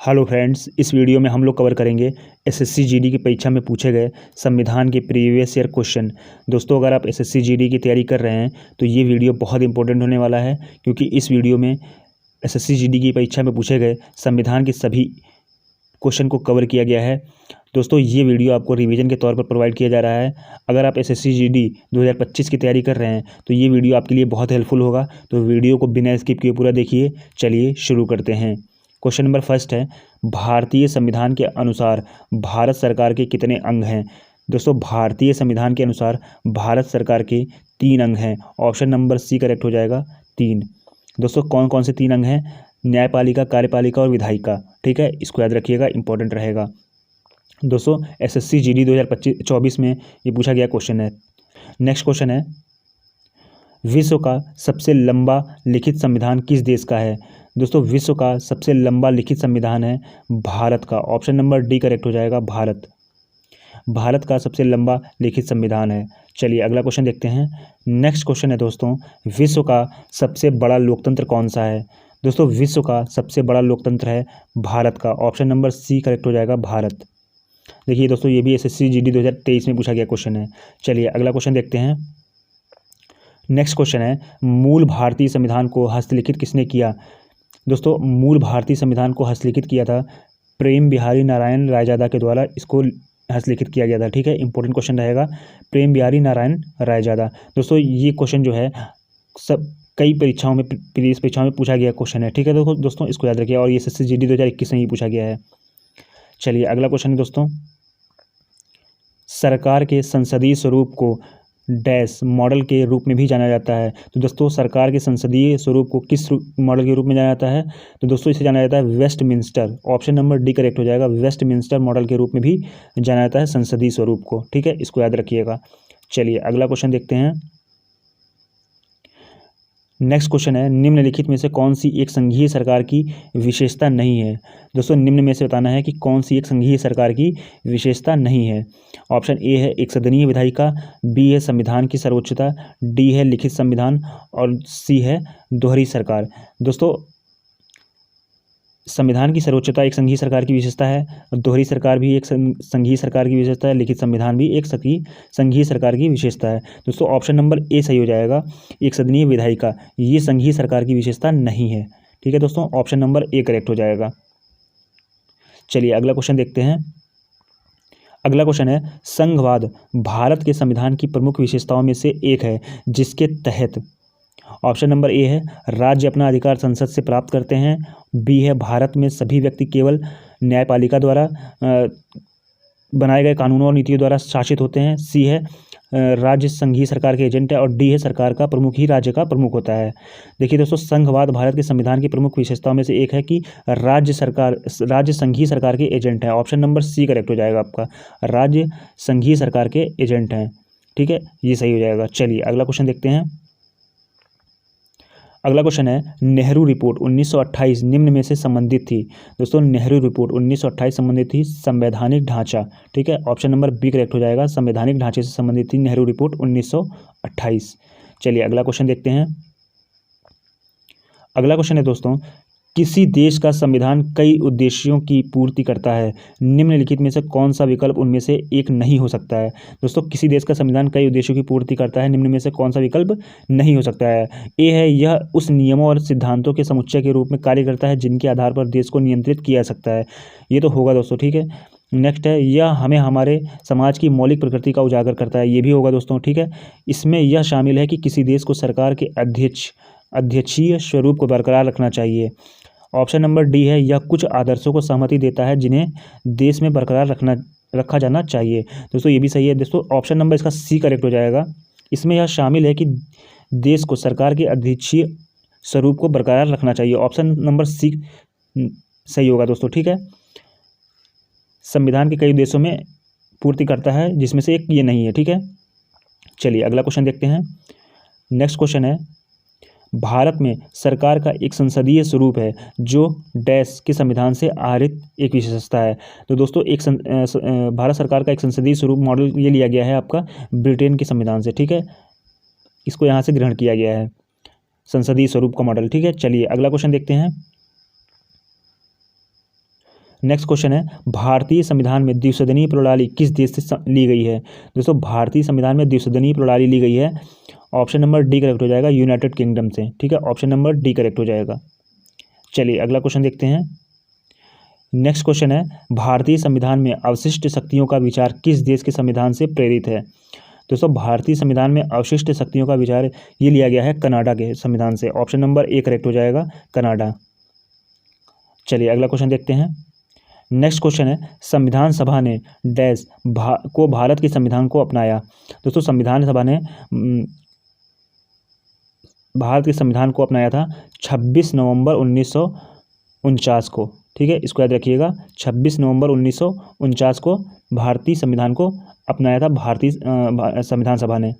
Hello friends, इस video में हम लोग कवर करेंगे एसएससी जीडी की परीक्षा में पूछे गए संविधान के प्रीवियस ईयर क्वेश्चन। दोस्तों, अगर आप एसएससी जीडी की तैयारी कर रहे हैं तो ये वीडियो बहुत इंपॉर्टेंट होने वाला है, क्योंकि इस वीडियो में एसएससी जीडी की परीक्षा में पूछे गए संविधान के सभी क्वेश्चन को कवर किया गया है। दोस्तों, ये वीडियो आपको रिवीजन के तौर पर प्रोवाइड किया जा रहा है। अगर आप एसएससी जीडी 2025 की तैयारी कर रहे हैं तो ये वीडियो आपके लिए बहुत हेल्पफुल होगा, तो वीडियो को बिना स्किप किए पूरा देखिए। चलिए शुरू करते हैं। क्वेश्चन नंबर फर्स्ट है, भारतीय संविधान के अनुसार भारत सरकार के कितने अंग हैं? दोस्तों, भारतीय संविधान के अनुसार भारत सरकार के 3 अंग हैं। ऑप्शन नंबर सी करेक्ट हो जाएगा, 3। दोस्तों, कौन कौन से 3 अंग हैं? न्यायपालिका, कार्यपालिका और विधायिका। ठीक है, इसको याद रखिएगा, इंपॉर्टेंट रहेगा। दोस्तों, एसएससी जीडी 2024 में ये पूछा गया क्वेश्चन है। नेक्स्ट क्वेश्चन है, विश्व का सबसे लंबा लिखित संविधान किस देश का है? दोस्तों, विश्व का सबसे लंबा लिखित संविधान है भारत का। ऑप्शन नंबर डी करेक्ट हो जाएगा, भारत। भारत का सबसे लंबा लिखित संविधान है। चलिए अगला क्वेश्चन देखते हैं। नेक्स्ट क्वेश्चन है दोस्तों, विश्व का सबसे बड़ा लोकतंत्र कौन सा है? दोस्तों, विश्व का सबसे बड़ा लोकतंत्र है भारत का। ऑप्शन नंबर सी करेक्ट हो जाएगा, भारत। देखिए दोस्तों, ये भी एसएससी जीडी 2023 में पूछा गया क्वेश्चन है। चलिए अगला क्वेश्चन देखते हैं। नेक्स्ट क्वेश्चन है, मूल भारतीय संविधान को हस्तलिखित किसने किया? दोस्तों, मूल भारतीय संविधान को हस्तलिखित किया था प्रेम बिहारी नारायण रायजादा के द्वारा। इसको हस्तलिखित किया गया था। ठीक है, इंपॉर्टेंट क्वेश्चन रहेगा, प्रेम बिहारी नारायण रायजादा। दोस्तों, ये क्वेश्चन जो है सब कई परीक्षाओं में, प्रीवियस परीक्षाओं में पूछा गया क्वेश्चन है। ठीक है दोस्तों, इसको याद रखिए, और ये एसएससी जीडी 2021 में ही पूछा गया है। चलिए अगला क्वेश्चन है दोस्तों, सरकार के संसदीय स्वरूप को डैश मॉडल के रूप में भी जाना जाता है। तो दोस्तों, सरकार के संसदीय स्वरूप को किस मॉडल के रूप में जाना जाता है? तो दोस्तों, इसे जाना जाता है Westminster. Option number D correct हो जाएगा, वेस्टमिंस्टर मॉडल के रूप में भी जाना जाता है संसदीय स्वरूप को। ठीक है, इसको याद रखिएगा। चलिए अगला क्वेश्चन देखते हैं। नेक्स्ट क्वेश्चन है, निम्नलिखित में से कौन सी एक संघीय सरकार की विशेषता नहीं है? दोस्तों, निम्न में से बताना है कि कौन सी एक संघीय सरकार की विशेषता नहीं है। ऑप्शन ए है एक सदनीय विधायिका, बी है संविधान की सर्वोच्चता, डी है लिखित संविधान और सी है दोहरी सरकार। दोस्तों, संविधान की सर्वोच्चता एक संघीय सरकार की विशेषता है, दोहरी सरकार भी एक संघीय सरकार की विशेषता है, लिखित संविधान भी एक संघीय सरकार की विशेषता है। दोस्तों, ऑप्शन नंबर ए सही हो जाएगा, एक सदनीय विधायिका ये संघीय सरकार की विशेषता नहीं है। ठीक है दोस्तों, ऑप्शन नंबर ए करेक्ट हो जाएगा। चलिए अगला क्वेश्चन देखते हैं। अगला क्वेश्चन है, संघवाद भारत के संविधान की प्रमुख विशेषताओं में से एक है, जिसके तहत ऑप्शन नंबर ए है राज्य अपना अधिकार संसद से प्राप्त करते हैं, बी है भारत में सभी व्यक्ति केवल न्यायपालिका द्वारा बनाए गए कानूनों और नीतियों द्वारा शासित होते हैं, सी है राज्य संघीय सरकार के एजेंट है, और डी है सरकार का प्रमुख ही राज्य का प्रमुख होता है। देखिए दोस्तों, संघवाद भारत के संविधान की प्रमुख विशेषताओं में से एक है कि राज्य संघीय सरकार के एजेंट है। ऑप्शन नंबर सी करेक्ट हो जाएगा आपका, राज्य संघीय सरकार के एजेंट हैं। ठीक है, ये सही हो जाएगा। चलिए अगला क्वेश्चन देखते हैं। अगला क्वेश्चन है, नेहरू रिपोर्ट 1928 निम्न में से संबंधित थी। दोस्तों, नेहरू रिपोर्ट 1928 संबंधित थी संवैधानिक ढांचा। ठीक है, ऑप्शन नंबर बी करेक्ट हो जाएगा, संवैधानिक ढांचे से संबंधित थी नेहरू रिपोर्ट 1928। चलिए अगला क्वेश्चन देखते हैं। अगला क्वेश्चन है दोस्तों, किसी देश का संविधान कई उद्देश्यों की पूर्ति करता है, निम्नलिखित में से कौन सा विकल्प उनमें से एक नहीं हो सकता है? दोस्तों, किसी देश का संविधान कई उद्देश्यों की पूर्ति करता है, निम्न में से कौन सा विकल्प नहीं हो सकता है? ए है यह उस नियमों और सिद्धांतों के समुच्चय के रूप में कार्य करता है जिनके आधार पर देश को नियंत्रित किया जा सकता है। ये तो होगा दोस्तों। ठीक है, नेक्स्ट है, यह हमें हमारे समाज की मौलिक प्रकृति का उजागर करता है। ये भी होगा दोस्तों। ठीक है, इसमें यह शामिल है कि किसी देश को सरकार के अध्यक्षीय स्वरूप को बरकरार रखना चाहिए। ऑप्शन नंबर डी है, यह कुछ आदर्शों को सहमति देता है जिन्हें देश में बरकरार रखा जाना चाहिए। दोस्तों, ये भी सही है। दोस्तों, ऑप्शन नंबर इसका सी करेक्ट हो जाएगा, इसमें यह शामिल है कि देश को सरकार के अध्यक्षीय स्वरूप को बरकरार रखना चाहिए। ऑप्शन नंबर सी सही होगा दोस्तों। ठीक है, संविधान के कई देशों में पूर्ति करता है, जिसमें से एक ये नहीं है। ठीक है, चलिए अगला क्वेश्चन देखते हैं। नेक्स्ट क्वेश्चन है, भारत में सरकार का एक संसदीय स्वरूप है जो डैश के संविधान से आहरित एक विशेषता है। तो दोस्तों, भारत सरकार का एक संसदीय स्वरूप मॉडल ये लिया गया है आपका ब्रिटेन के संविधान से। ठीक है, इसको यहाँ से ग्रहण किया गया है संसदीय स्वरूप का मॉडल। ठीक है, चलिए अगला क्वेश्चन देखते हैं। नेक्स्ट क्वेश्चन है, भारतीय संविधान में द्विसदनीय प्रणाली किस देश से ली गई है? दोस्तों भारतीय संविधान में द्विसदनीय प्रणाली ली गई है, ऑप्शन नंबर डी करेक्ट हो जाएगा, यूनाइटेड किंगडम से। ठीक है, ऑप्शन नंबर डी करेक्ट हो जाएगा। चलिए अगला क्वेश्चन देखते हैं। नेक्स्ट क्वेश्चन है, भारतीय संविधान में अवशिष्ट शक्तियों का विचार किस देश के संविधान से प्रेरित है? दोस्तों भारतीय संविधान में अवशिष्ट शक्तियों का विचार ये लिया गया है कनाडा के संविधान से। ऑप्शन नंबर ए करेक्ट हो जाएगा, कनाडा। चलिए अगला क्वेश्चन देखते हैं। नेक्स्ट क्वेश्चन है, संविधान सभा ने डैश को भारत के संविधान को अपनाया? दोस्तों संविधान सभा ने भारत के संविधान को अपनाया था 26 नवंबर 1949 को। ठीक है, इसको याद रखिएगा, 26 नवंबर 1949 को भारतीय संविधान को अपनाया था भारतीय संविधान सभा ने।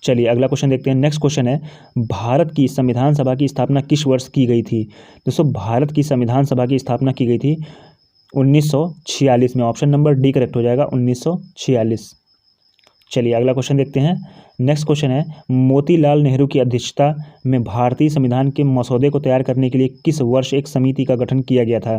चलिए अगला क्वेश्चन देखते हैं। नेक्स्ट क्वेश्चन है, भारत की संविधान सभा की स्थापना किस वर्ष की गई थी? दोस्तों भारत की संविधान सभा की स्थापना की गई थी 1946 में। ऑप्शन नंबर डी करेक्ट हो जाएगा, 1946। चलिए अगला क्वेश्चन देखते हैं। नेक्स्ट क्वेश्चन है, मोतीलाल नेहरू की अध्यक्षता में भारतीय संविधान के मसौदे को तैयार करने के लिए किस वर्ष एक समिति का गठन किया गया था?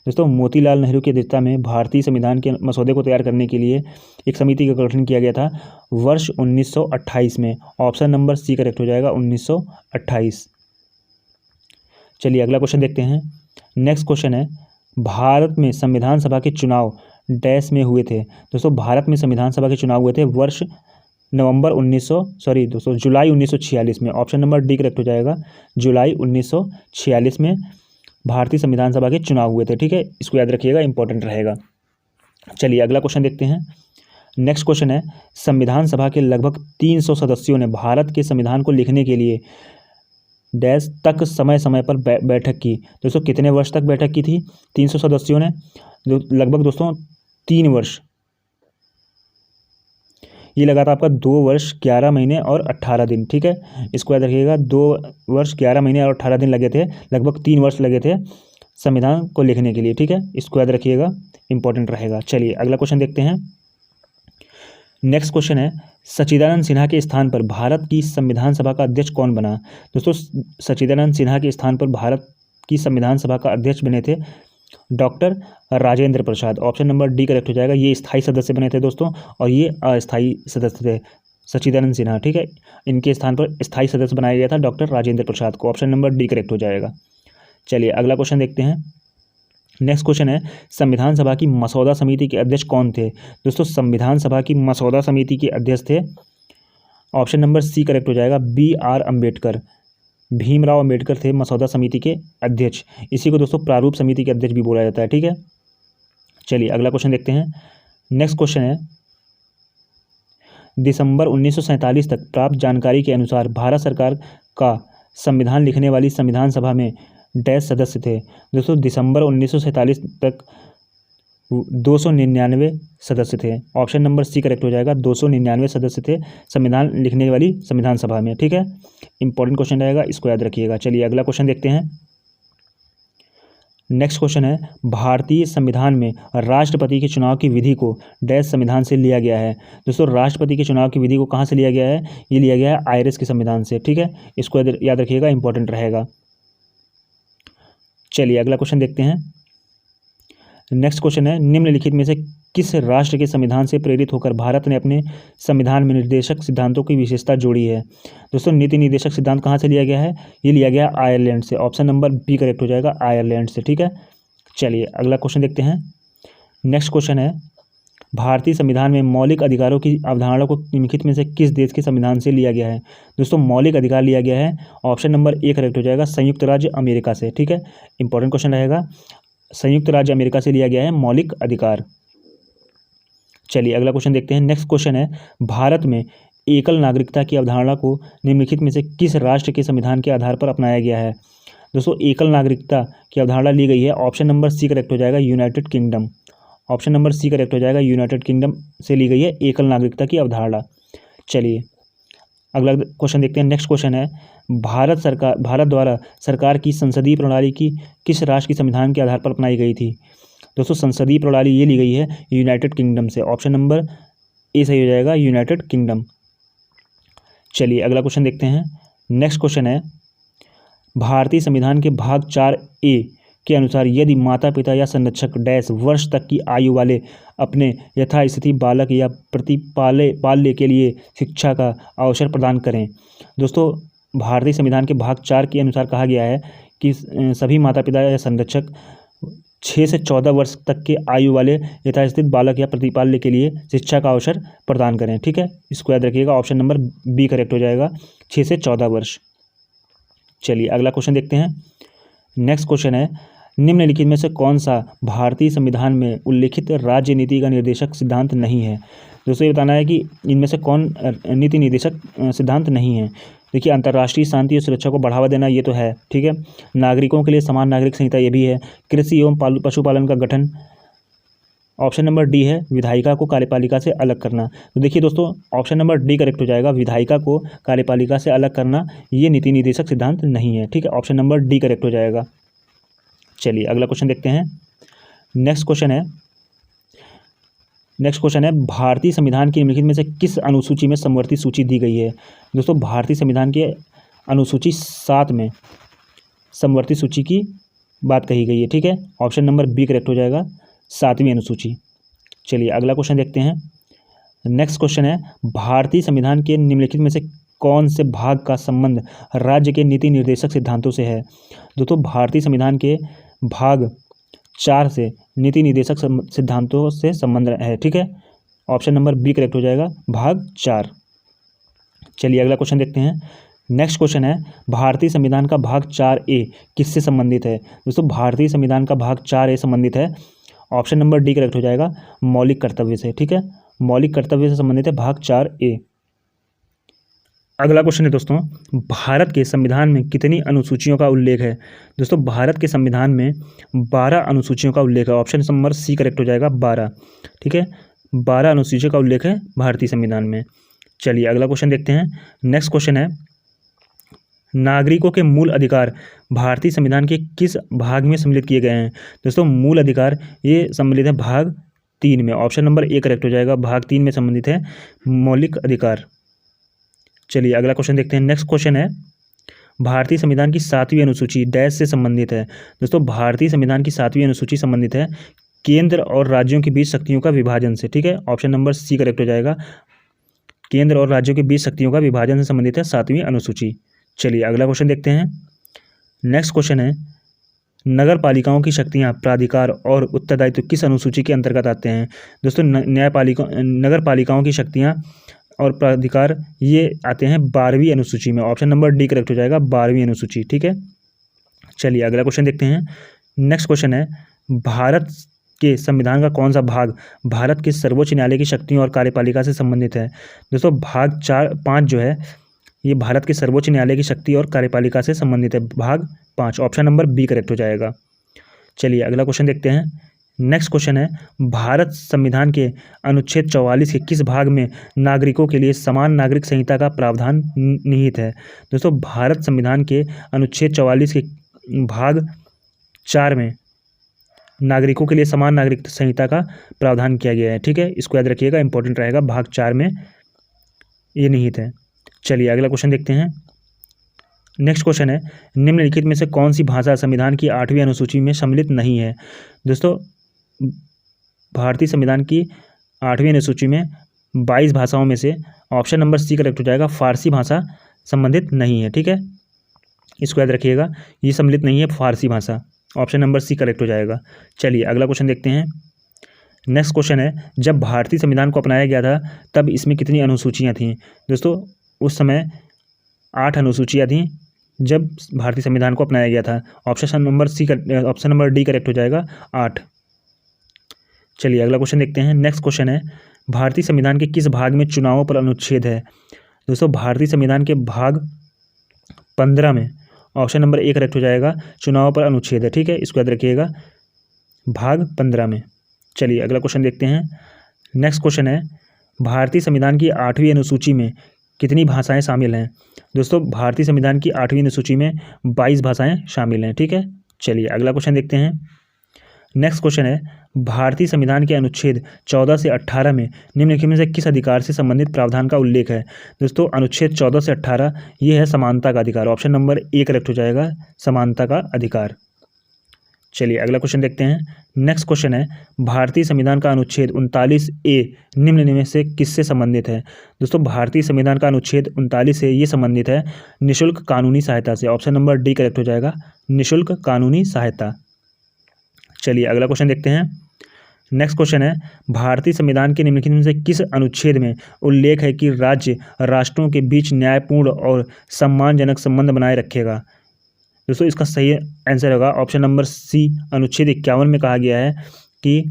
दोस्तों मोतीलाल नेहरू की अध्यक्षता में भारतीय संविधान के मसौदे को तैयार करने के लिए एक समिति का गठन किया गया था वर्ष 1928 में। ऑप्शन नंबर सी करेक्ट हो जाएगा, 1928। चलिए अगला क्वेश्चन देखते हैं। नेक्स्ट क्वेश्चन है, भारत में संविधान सभा के चुनाव डैश में हुए थे? दोस्तों भारत में संविधान सभा के चुनाव हुए थे वर्ष जुलाई 1946 में। ऑप्शन नंबर डी करेक्ट हो जाएगा, जुलाई 1946 में भारतीय संविधान सभा के चुनाव हुए थे। ठीक है, इसको याद रखिएगा, इंपॉर्टेंट रहेगा। चलिए अगला क्वेश्चन देखते हैं। नेक्स्ट क्वेश्चन है, संविधान सभा के लगभग 300 सदस्यों ने भारत के संविधान को लिखने के लिए डैश तक समय समय पर बैठक की? दोस्तों कितने वर्ष तक बैठक की थी 300 सदस्यों ने? लगभग दोस्तों 3 वर्ष। ये लगा था आपका 2 वर्ष 11 महीने और 18 दिन। ठीक है, इसको याद रखिएगा, 2 वर्ष 11 महीने और 18 दिन लगे थे, लगभग 3 वर्ष लगे थे संविधान को लिखने के लिए। ठीक है, इसको याद रखिएगा, इंपॉर्टेंट रहेगा। चलिए अगला क्वेश्चन देखते हैं। नेक्स्ट क्वेश्चन है, सच्चिदानंद सिन्हा के स्थान पर भारत की संविधान सभा का अध्यक्ष कौन बना? दोस्तों सच्चिदानंद सिन्हा के स्थान पर भारत की संविधान सभा का अध्यक्ष बने थे doctor Rajendra Prasad. Option number D correct हो जाएगा। ये स्थायी सदस्य बने थे दोस्तों, और ये अस्थायी सदस्य थे सच्चिदानंद सिन्हा। ठीक है, इनके स्थान पर स्थायी सदस्य बनाया गया था डॉक्टर राजेंद्र प्रसाद को। ऑप्शन नंबर डी करेक्ट हो जाएगा। चलिए अगला क्वेश्चन देखते हैं। नेक्स्ट क्वेश्चन है, संविधान सभा की मसौदा समिति के अध्यक्ष कौन थे? दोस्तों संविधान सभा की मसौदा समिति के अध्यक्ष थे, ऑप्शन नंबर सी करेक्ट हो जाएगा, BR अम्बेडकर। भीमराव अम्बेडकर थे मसौदा समिति के अध्यक्ष। इसी को दोस्तों प्रारूप समिति के अध्यक्ष भी बोला जाता है। ठीक है, चलिए अगला क्वेश्चन देखते हैं। नेक्स्ट क्वेश्चन है, दिसंबर 1947 तक प्राप्त जानकारी के अनुसार भारत सरकार का संविधान लिखने वाली संविधान सभा में डैश सदस्य थे? दोस्तों दिसंबर 1947 तक 299 सदस्य थे। ऑप्शन नंबर सी करेक्ट हो जाएगा, 299 सदस्य थे संविधान लिखने वाली संविधान सभा में। ठीक है, इंपॉर्टेंट क्वेश्चन रहेगा, इसको याद रखिएगा। चलिए अगला क्वेश्चन देखते हैं। नेक्स्ट क्वेश्चन है, भारतीय संविधान में राष्ट्रपति के चुनाव की विधि को डैश संविधान से लिया गया है? दोस्तों राष्ट्रपति के चुनाव की विधि को कहाँ से लिया गया है? ये लिया गया है आयरिश के संविधान से। ठीक है, इसको याद रखिएगा, इंपॉर्टेंट रहेगा। चलिए अगला क्वेश्चन देखते हैं। नेक्स्ट क्वेश्चन है, निम्नलिखित में से किस राष्ट्र के संविधान से प्रेरित होकर भारत ने अपने संविधान में निर्देशक सिद्धांतों की विशेषता जोड़ी है? दोस्तों नीति निर्देशक सिद्धांत कहाँ से लिया गया है? ये लिया गया आयरलैंड से। ऑप्शन नंबर बी करेक्ट हो जाएगा, आयरलैंड से। ठीक है, चलिए अगला क्वेश्चन देखते हैं। नेक्स्ट क्वेश्चन है, भारतीय संविधान में मौलिक अधिकारों की अवधारणा को निम्नलिखित में से किस देश के संविधान से लिया गया है? दोस्तों मौलिक अधिकार लिया गया है, ऑप्शन नंबर ए करेक्ट हो जाएगा, संयुक्त राज्य अमेरिका से। ठीक है, इंपॉर्टेंट क्वेश्चन रहेगा, संयुक्त राज्य अमेरिका से लिया गया है मौलिक अधिकार। चलिए अगला क्वेश्चन देखते हैं। नेक्स्ट क्वेश्चन है, भारत में एकल नागरिकता की अवधारणा को निम्नलिखित में से किस राष्ट्र के संविधान के आधार पर अपनाया गया है? दोस्तों एकल नागरिकता की अवधारणा ली गई है, ऑप्शन नंबर सी करेक्ट हो जाएगा, United Kingdom. Option number C correct हो जाएगा, यूनाइटेड किंगडम से ली गई है एकल नागरिकता की अवधारणा। चलिए अगला क्वेश्चन देखते हैं। नेक्स्ट क्वेश्चन है, भारत द्वारा सरकार की संसदीय प्रणाली की किस राष्ट्र की संविधान के आधार पर अपनाई गई थी? दोस्तों संसदीय प्रणाली ये ली गई है यूनाइटेड किंगडम से। ऑप्शन नंबर ए सही हो जाएगा, यूनाइटेड किंगडम। चलिए अगला क्वेश्चन देखते हैं। नेक्स्ट क्वेश्चन है, भारतीय संविधान के भाग 4A के अनुसार यदि माता पिता या संरक्षक डैश वर्ष तक की आयु वाले अपने यथास्थिति बालक या पाल्य के लिए शिक्षा का अवसर प्रदान करें। दोस्तों, भारतीय संविधान के भाग 4 के अनुसार कहा गया है कि सभी माता पिता या संरक्षक 6 से 14 वर्ष तक के आयु वाले यथास्थित बालक या प्रतिपाल्य के लिए शिक्षा का अवसर प्रदान करें। ठीक है, इसको याद रखिएगा, ऑप्शन नंबर बी करेक्ट हो जाएगा, 6 से 14 वर्ष। चलिए अगला क्वेश्चन देखते हैं। नेक्स्ट क्वेश्चन है, निम्नलिखित में से कौन सा भारतीय संविधान में उल्लिखित राज्य नीति का निर्देशक सिद्धांत नहीं है। दोस्तों, ये बताना है कि इनमें से कौन नीति निर्देशक सिद्धांत नहीं है। देखिए, अंतर्राष्ट्रीय शांति और सुरक्षा को बढ़ावा देना, ये तो है। ठीक है, नागरिकों के लिए समान नागरिक संहिता, ये भी है। कृषि एवं पशुपालन का गठन, ऑप्शन नंबर डी है। विधायिका को कार्यपालिका से अलग करना, तो देखिए दोस्तों, ऑप्शन नंबर डी करेक्ट हो जाएगा। विधायिका को कार्यपालिका से अलग करना ये नीति निर्देशक सिद्धांत नहीं है। ठीक है, ऑप्शन नंबर डी करेक्ट हो जाएगा। चलिए अगला क्वेश्चन देखते हैं। नेक्स्ट क्वेश्चन है, भारतीय संविधान की निम्नलिखित में से किस अनुसूची में समवर्ती सूची दी गई है। दोस्तों, भारतीय संविधान के अनुसूची 7 में समवर्ती सूची की बात कही गई है। ठीक है, ऑप्शन नंबर बी करेक्ट हो जाएगा, 7वीं अनुसूची। चलिए अगला क्वेश्चन देखते हैं। नेक्स्ट क्वेश्चन है, भारतीय संविधान के निम्नलिखित में से कौन से भाग का संबंध राज्य के नीति निर्देशक सिद्धांतों से है। दोस्तों, भारतीय संविधान के भाग 4 से नीति निर्देशक सिद्धांतों से संबंध है। ठीक है, ऑप्शन नंबर बी करेक्ट हो जाएगा, भाग 4। चलिए अगला क्वेश्चन देखते हैं। नेक्स्ट क्वेश्चन है, भारतीय संविधान का भाग 4A किससे संबंधित है। दोस्तों, भारतीय संविधान का भाग 4A संबंधित है, ऑप्शन नंबर डी करेक्ट हो जाएगा, मौलिक कर्तव्य से। ठीक है, मौलिक कर्तव्य से संबंधित है भाग 4A। अगला क्वेश्चन है दोस्तों, भारत के संविधान में कितनी अनुसूचियों का उल्लेख है। दोस्तों, भारत के संविधान में 12 अनुसूचियों का उल्लेख है, ऑप्शन नंबर सी करेक्ट हो जाएगा, 12। ठीक है, 12 अनुसूचियों का उल्लेख है भारतीय संविधान में। चलिए अगला क्वेश्चन देखते हैं। नेक्स्ट क्वेश्चन है, नागरिकों के मूल अधिकार भारतीय संविधान के किस भाग में सम्मिलित किए गए हैं। दोस्तों, मूल अधिकार ये सम्मिलित है भाग 3 में, ऑप्शन नंबर ए करेक्ट हो जाएगा, भाग 3 में संबंधित है मौलिक अधिकार। चलिए अगला क्वेश्चन देखते हैं। नेक्स्ट क्वेश्चन है, भारतीय संविधान की 7वीं अनुसूची डैश से संबंधित है। दोस्तों, भारतीय संविधान की 7वीं अनुसूची संबंधित है केंद्र और राज्यों के बीच शक्तियों का विभाजन से। ठीक है, ऑप्शन नंबर सी करेक्ट हो जाएगा, केंद्र और राज्यों के बीच शक्तियों का विभाजन से संबंधित है 7वीं अनुसूची। चलिए अगला क्वेश्चन देखते हैं। नेक्स्ट क्वेश्चन है, नगर पालिकाओं की शक्तियां, प्राधिकार और उत्तरदायित्व किस अनुसूची के अंतर्गत आते हैं। दोस्तों, नगर पालिकाओं की शक्तियां और प्राधिकार ये आते हैं 12वीं अनुसूची में, ऑप्शन नंबर डी करेक्ट हो जाएगा, 12वीं अनुसूची। ठीक है, चलिए अगला क्वेश्चन देखते हैं। नेक्स्ट क्वेश्चन है, भारत के संविधान का कौन सा भाग भारत के सर्वोच्च न्यायालय की शक्तियों और कार्यपालिका से संबंधित है। दोस्तों, भाग 5 जो है ये भारत के सर्वोच्च न्यायालय की शक्ति और कार्यपालिका से संबंधित है, भाग 5, ऑप्शन नंबर बी करेक्ट हो जाएगा। चलिए अगला क्वेश्चन देखते हैं। नेक्स्ट क्वेश्चन है, भारत संविधान के अनुच्छेद 44 के किस भाग में नागरिकों के लिए समान नागरिक संहिता का प्रावधान निहित है। दोस्तों, भारत संविधान के अनुच्छेद 44 के भाग 4 में नागरिकों के लिए समान नागरिक संहिता का प्रावधान किया गया है। ठीक है, इसको याद रखिएगा, इंपॉर्टेंट रहेगा, भाग 4 में ये निहित है। चलिए अगला क्वेश्चन देखते हैं। नेक्स्ट क्वेश्चन है, निम्नलिखित में से कौन सी भाषा संविधान की 8वीं अनुसूची में सम्मिलित नहीं है। दोस्तों, भारतीय संविधान की 8वीं अनुसूची में 22 भाषाओं में से ऑप्शन नंबर सी करेक्ट हो जाएगा, फारसी भाषा संबंधित नहीं है। ठीक है, इसको याद रखिएगा, ये सम्मिलित नहीं है फारसी भाषा, ऑप्शन नंबर सी करेक्ट हो जाएगा। चलिए अगला क्वेश्चन देखते हैं। नेक्स्ट क्वेश्चन है, जब भारतीय संविधान को अपनाया गया था तब इसमें कितनी अनुसूचियाँ थीं। दोस्तों, उस समय 8 अनुसूचियाँ थीं जब भारतीय संविधान को अपनाया गया था, ऑप्शन नंबर डी करेक्ट हो जाएगा, 8। चलिए अगला क्वेश्चन देखते हैं। नेक्स्ट क्वेश्चन है, भारतीय संविधान के किस भाग में चुनावों पर अनुच्छेद है। दोस्तों, भारतीय संविधान के भाग 15 में ऑप्शन नंबर ए करेक्ट हो जाएगा, चुनावों पर अनुच्छेद है। ठीक है, इसको याद रखिएगा, भाग 15 में। चलिए अगला क्वेश्चन देखते हैं। नेक्स्ट क्वेश्चन है, भारतीय संविधान की 8वीं अनुसूची में कितनी भाषाएं शामिल हैं। दोस्तों, भारतीय संविधान की 8वीं अनुसूची में 22 भाषाएं शामिल हैं। ठीक है, चलिए अगला क्वेश्चन देखते हैं। नेक्स्ट क्वेश्चन है, भारतीय संविधान के अनुच्छेद 14 से 18 में निम्नलिखित में से किस अधिकार से संबंधित प्रावधान का उल्लेख है। दोस्तों, अनुच्छेद 14 से 18 ये है समानता का अधिकार, ऑप्शन नंबर ए करेक्ट हो जाएगा, समानता का अधिकार। चलिए अगला क्वेश्चन देखते हैं। नेक्स्ट क्वेश्चन है, भारतीय संविधान का अनुच्छेद 39A निम्न में से किससे संबंधित है? दोस्तों भारतीय संविधान का अनुच्छेद 39 से ये संबंधित है निःशुल्क कानूनी सहायता से। ऑप्शन नंबर डी करेक्ट हो जाएगा, निःशुल्क कानूनी सहायता। चलिए अगला क्वेश्चन देखते हैं। नेक्स्ट क्वेश्चन है, भारतीय संविधान के निम्नलिखित में से किस अनुच्छेद में उल्लेख है कि राज्य राष्ट्रों के बीच न्यायपूर्ण और सम्मानजनक संबंध बनाए रखेगा? दोस्तों इसका सही आंसर होगा ऑप्शन नंबर सी, अनुच्छेद 51 में कहा गया है कि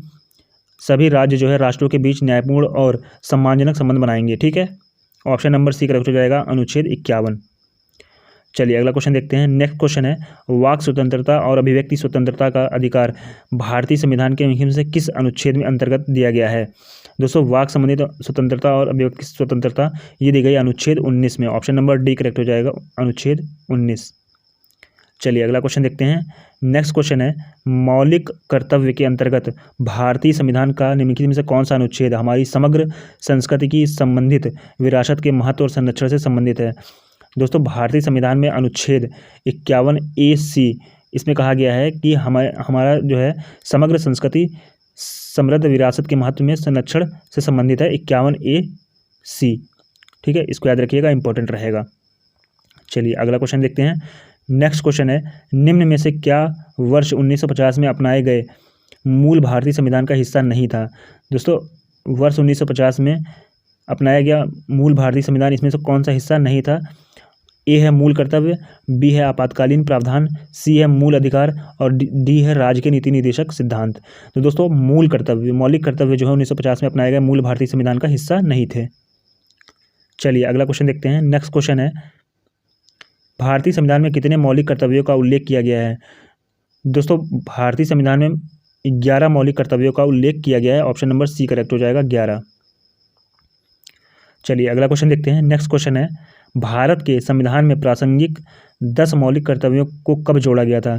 सभी राज्य जो है राष्ट्रों के बीच न्यायपूर्ण और सम्मानजनक संबंध बनाएंगे। ठीक है, ऑप्शन नंबर सी करेक्ट हो जाएगा, अनुच्छेद 51। चलिए अगला क्वेश्चन देखते हैं। नेक्स्ट क्वेश्चन है, वाक स्वतंत्रता और अभिव्यक्ति स्वतंत्रता का अधिकार भारतीय संविधान के नियम से किस अनुच्छेद में अंतर्गत दिया गया है? दोस्तों वाक संबंधित स्वतंत्रता और अभिव्यक्ति स्वतंत्रता ये दी गई अनुच्छेद 19 में। ऑप्शन नंबर डी करेक्ट हो जाएगा, अनुच्छेद 19। चलिए अगला क्वेश्चन देखते हैं। नेक्स्ट क्वेश्चन है, मौलिक कर्तव्य के अंतर्गत भारतीय संविधान का निम्नलिखित में से कौन सा अनुच्छेद हमारी समग्र संस्कृति की संबंधित विरासत के महत्व और संरक्षण से संबंधित है? दोस्तों भारतीय संविधान में अनुच्छेद 51A(c) इसमें कहा गया है कि हमारा जो है समग्र संस्कृति समृद्ध विरासत के महत्व में संरक्षण से संबंधित है, 51A(c). ठीक है, इसको याद रखिएगा, इंपॉर्टेंट रहेगा। चलिए अगला क्वेश्चन देखते हैं। नेक्स्ट क्वेश्चन है, निम्न में से क्या वर्ष 1950 में अपनाए गए मूल भारतीय संविधान का हिस्सा नहीं था? दोस्तों वर्ष 1950 में अपनाया गया मूल भारतीय संविधान, इसमें से कौन सा हिस्सा नहीं था? ए है मूल कर्तव्य, बी है आपातकालीन प्रावधान, सी है मूल अधिकार और डी है राज्य के नीति निर्देशक सिद्धांत। तो दोस्तों मूल कर्तव्य, मौलिक कर्तव्य जो है 1950 में अपनाए गए मूल भारतीय संविधान का हिस्सा नहीं थे। चलिए अगला क्वेश्चन देखते हैं। नेक्स्ट क्वेश्चन है, भारतीय संविधान में कितने मौलिक कर्तव्यों का उल्लेख किया गया है? दोस्तों भारतीय संविधान में 11 मौलिक कर्तव्यों का उल्लेख किया गया है। ऑप्शन नंबर सी करेक्ट हो जाएगा, 11। चलिए अगला क्वेश्चन देखते हैं। नेक्स्ट क्वेश्चन है, भारत के संविधान में प्रासंगिक 10 मौलिक कर्तव्यों को कब जोड़ा गया था?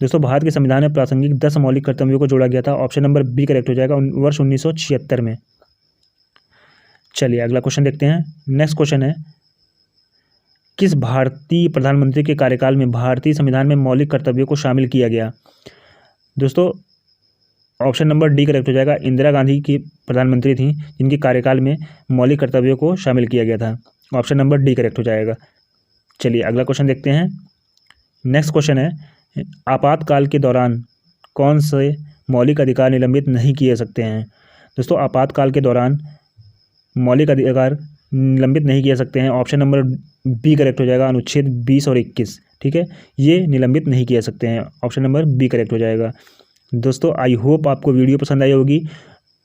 दोस्तों भारत के संविधान में प्रासंगिक 10 मौलिक कर्तव्यों को जोड़ा गया था। ऑप्शन नंबर बी करेक्ट हो जाएगा, वर्ष 1976 में। चलिए अगला क्वेश्चन देखते हैं। नेक्स्ट क्वेश्चन है, किस भारतीय प्रधानमंत्री के कार्यकाल में भारतीय संविधान में मौलिक कर्तव्यों को शामिल किया गया? दोस्तों ऑप्शन नंबर डी करेक्ट हो जाएगा, इंदिरा गांधी की प्रधानमंत्री थी जिनके कार्यकाल में मौलिक कर्तव्यों को शामिल किया गया था। ऑप्शन नंबर डी करेक्ट हो जाएगा। चलिए अगला क्वेश्चन देखते हैं। नेक्स्ट क्वेश्चन है, आपातकाल के दौरान कौन से मौलिक अधिकार निलंबित नहीं किए सकते हैं? दोस्तों आपातकाल के दौरान मौलिक अधिकार निलंबित नहीं किए सकते हैं। ऑप्शन नंबर बी करेक्ट हो जाएगा, अनुच्छेद 20 और 21। ठीक है, ये निलंबित नहीं किए सकते हैं। ऑप्शन नंबर बी करेक्ट हो जाएगा। दोस्तों आई होप आपको वीडियो पसंद आई होगी।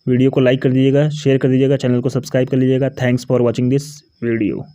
वीडियो को लाइक कर दीजिएगा, शेयर कर दीजिएगा, चैनल को सब्सक्राइब कर लीजिएगा। Thanks for watching this video.